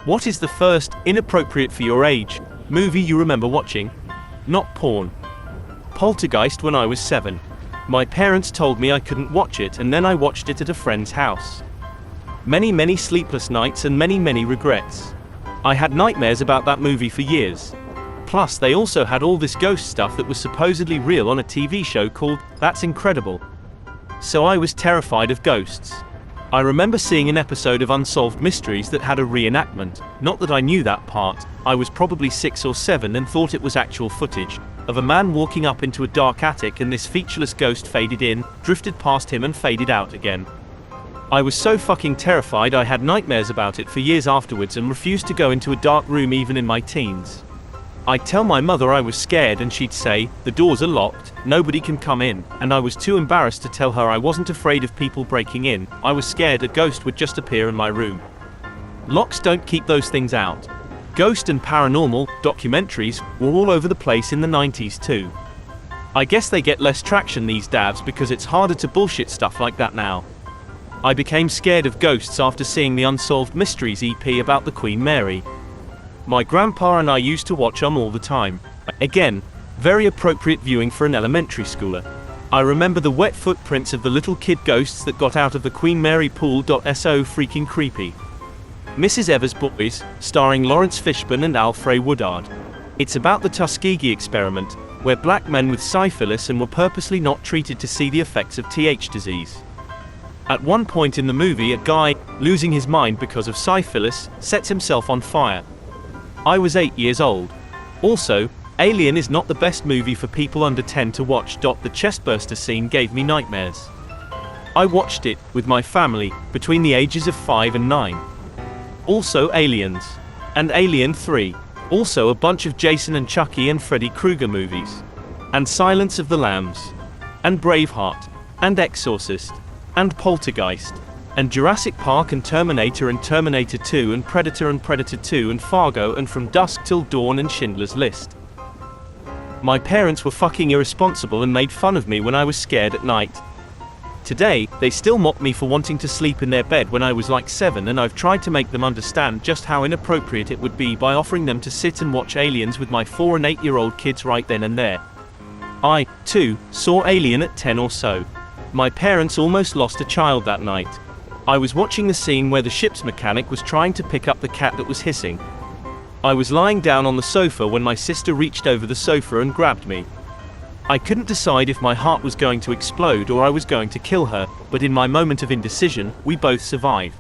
What is the first, inappropriate for your age, movie you remember watching? Not porn. Poltergeist when I was 7. My parents told me I couldn't watch it, and then I watched it at a friend's house. Many sleepless nights and many regrets. I had nightmares about that movie for years. Plus they also had all this ghost stuff that was supposedly real on a TV show called That's Incredible. So I was terrified of ghosts. I remember seeing an episode of Unsolved Mysteries that had a reenactment, not that I knew that part. I was probably 6 or 7 and thought it was actual footage, of a man walking up into a dark attic, and this featureless ghost faded in, drifted past him and faded out again. I was so fucking terrified I had nightmares about it for years afterwards and refused to go into a dark room even in my teens. I'd tell my mother I was scared and she'd say, "The doors are locked, nobody can come in," and I was too embarrassed to tell her I wasn't afraid of people breaking in, I was scared a ghost would just appear in my room. Locks don't keep those things out. Ghost and paranormal documentaries were all over the place in the 90s too. I guess they get less traction these days because it's harder to bullshit stuff like that now. I became scared of ghosts after seeing the Unsolved Mysteries EP about the Queen Mary. My grandpa and I used to watch them all the time. Again, very appropriate viewing for an elementary schooler. I remember the wet footprints of the little kid ghosts that got out of the Queen Mary pool. So freaking creepy. Mrs. Evers' Boys, starring Lawrence Fishburne and Alfre Woodard. It's about the Tuskegee experiment, where black men with syphilis and were purposely not treated to see the effects of TH disease. At one point in the movie, a guy, losing his mind because of syphilis, sets himself on fire. I was 8 years old. Also, Alien is not the best movie for people under 10 to watch. The chestburster scene gave me nightmares. I watched it, with my family, between the ages of 5 and 9. Also Aliens. And Alien 3. Also a bunch of Jason and Chucky and Freddy Krueger movies. And Silence of the Lambs. And Braveheart. And Exorcist. And Poltergeist. And Jurassic Park and Terminator 2 and Predator 2 and Fargo and From Dusk Till Dawn and Schindler's List. My parents were fucking irresponsible and made fun of me when I was scared at night. Today, they still mock me for wanting to sleep in their bed when I was like 7, and I've tried to make them understand just how inappropriate it would be by offering them to sit and watch Aliens with my 4 and 8-year-old kids right then and there. I, too, saw Alien at 10 or so. My parents almost lost a child that night. I was watching the scene where the ship's mechanic was trying to pick up the cat that was hissing. I was lying down on the sofa when my sister reached over the sofa and grabbed me. I couldn't decide if my heart was going to explode or I was going to kill her, but in my moment of indecision, we both survived.